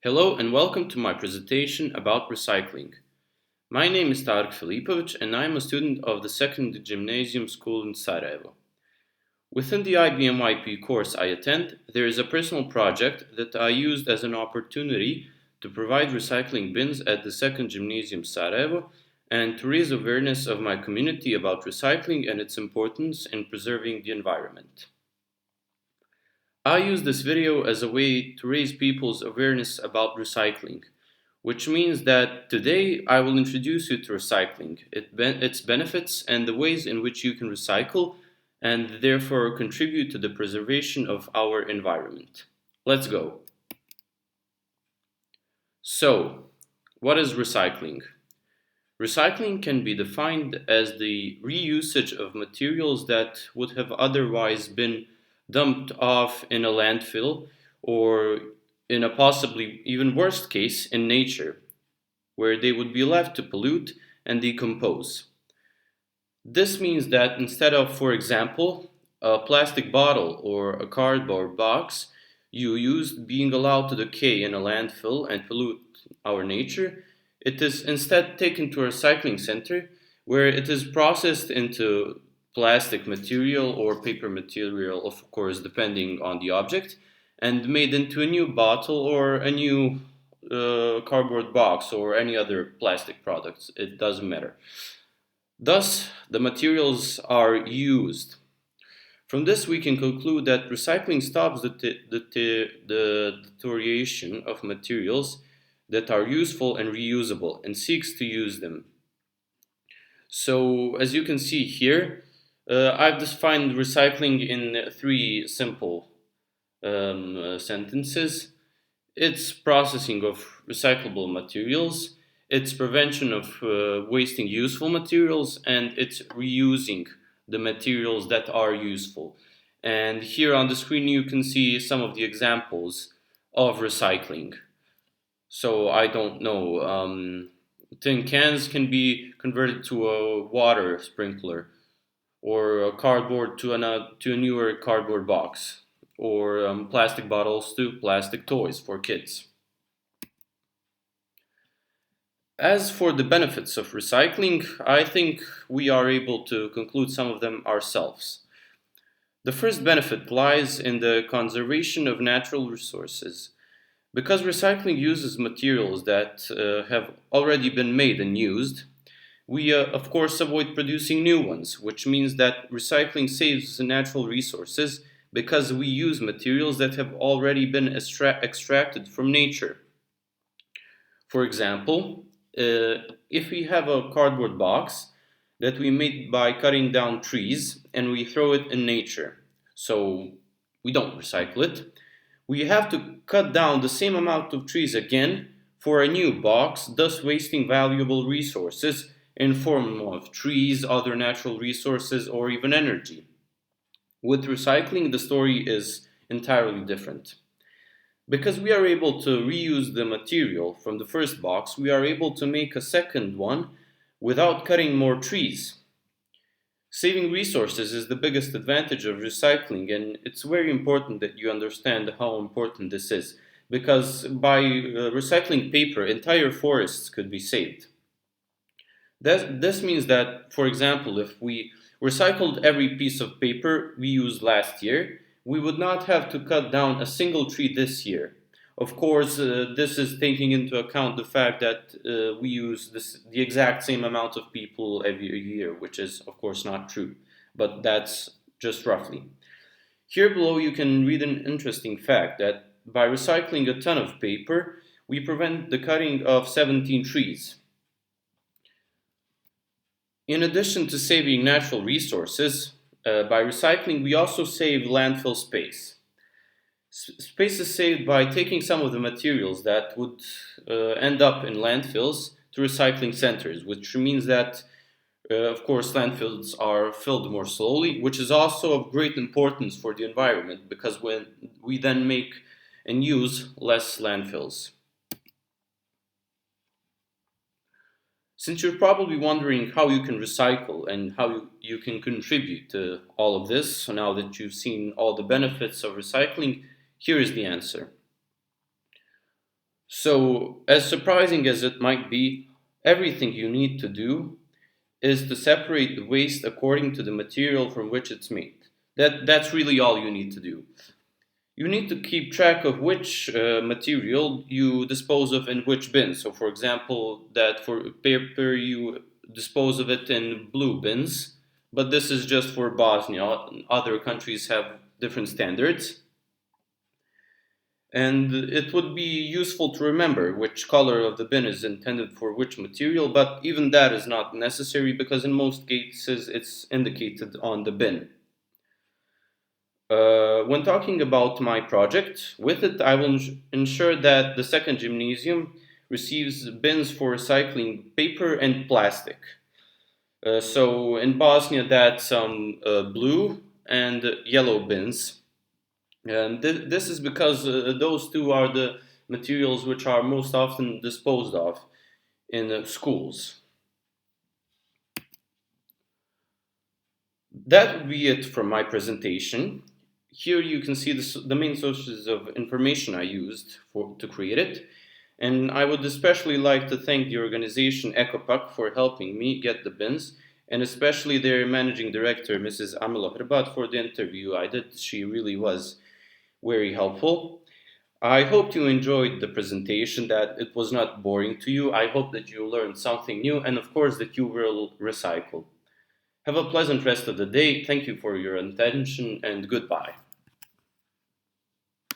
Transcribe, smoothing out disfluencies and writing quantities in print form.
Hello and welcome to my presentation about recycling. My name is Tarek Filipovic and I am a student of the Second Gymnasium School in Sarajevo. Within the IBMYP course I attend, there is a personal project that I used as an opportunity to provide recycling bins at the Second Gymnasium Sarajevo and to raise awareness of my community about recycling and its importance in preserving the environment. I use this video as a way to raise people's awareness about recycling, which means that today I will introduce you to recycling, its benefits, and the ways in which you can recycle and therefore contribute to the preservation of our environment. Let's go. So, what is recycling? Recycling can be defined as the reusage of materials that would have otherwise been dumped off in a landfill or, in a possibly even worse case, in nature, where they would be left to pollute and decompose. This means that instead of, for example, a plastic bottle or a cardboard box you used being allowed to decay in a landfill and pollute our nature, it is instead taken to a recycling center where it is processed into plastic material or paper material, of course, depending on the object, and made into a new bottle or a new cardboard box or any other plastic products. It doesn't matter. Thus, the materials are used. From this, we can conclude that recycling stops the deterioration of materials that are useful and reusable and seeks to use them. So, as you can see here, I've defined recycling in three simple sentences. It's processing of recyclable materials, it's prevention of wasting useful materials, and it's reusing the materials that are useful. And here on the screen you can see some of the examples of recycling. So I don't know, tin cans can be converted to a water sprinkler, or a cardboard to a newer cardboard box, or plastic bottles to plastic toys for kids. As for the benefits of recycling, I think we are able to conclude some of them ourselves. The first benefit lies in the conservation of natural resources. Because recycling uses materials that have already been made and used, we of course avoid producing new ones, which means that recycling saves natural resources because we use materials that have already been extracted from nature. For example, if we have a cardboard box that we made by cutting down trees and we throw it in nature, so we don't recycle it, we have to cut down the same amount of trees again for a new box, thus wasting valuable resources in form of trees, other natural resources, or even energy. With recycling, the story is entirely different. Because we are able to reuse the material from the first box, we are able to make a second one without cutting more trees. Saving resources is the biggest advantage of recycling, and it's very important that you understand how important this is, because by recycling paper, entire forests could be saved. This means that, for example, if we recycled every piece of paper we used last year, we would not have to cut down a single tree this year. Of course, this is taking into account the fact that we use the exact same amount of people every year, which is, of course, not true, but that's just roughly. Here below, you can read an interesting fact that by recycling a ton of paper, we prevent the cutting of 17 trees. In addition to saving natural resources, by recycling, we also save landfill space. Space is saved by taking some of the materials that would end up in landfills to recycling centers, which means that, of course, landfills are filled more slowly, which is also of great importance for the environment because when we then make and use less landfills. Since you're probably wondering how you can recycle and how you can contribute to all of this, so now that you've seen all the benefits of recycling, here is the answer. So, as surprising as it might be, everything you need to do is to separate the waste according to the material from which it's made. That's really all you need to do. You need to keep track of which material you dispose of in which bin. So, for example, that for paper you dispose of it in blue bins, but this is just for Bosnia. Other countries have different standards. And it would be useful to remember which color of the bin is intended for which material, but even that is not necessary because in most cases it's indicated on the bin. When talking about my project, with it I will ensure that the second gymnasium receives bins for recycling paper and plastic. So in Bosnia, that's blue and yellow bins. And this is because those two are the materials which are most often disposed of in schools. That would be it from my presentation. Here you can see the main sources of information I used to create it. And I would especially like to thank the organization EcoPack for helping me get the bins, and especially their managing director, Mrs. Amila Hrbat, for the interview I did. She really was very helpful. I hope you enjoyed the presentation, that it was not boring to you. I hope that you learned something new, and of course that you will recycle. Have a pleasant rest of the day. Thank you for your attention, and goodbye.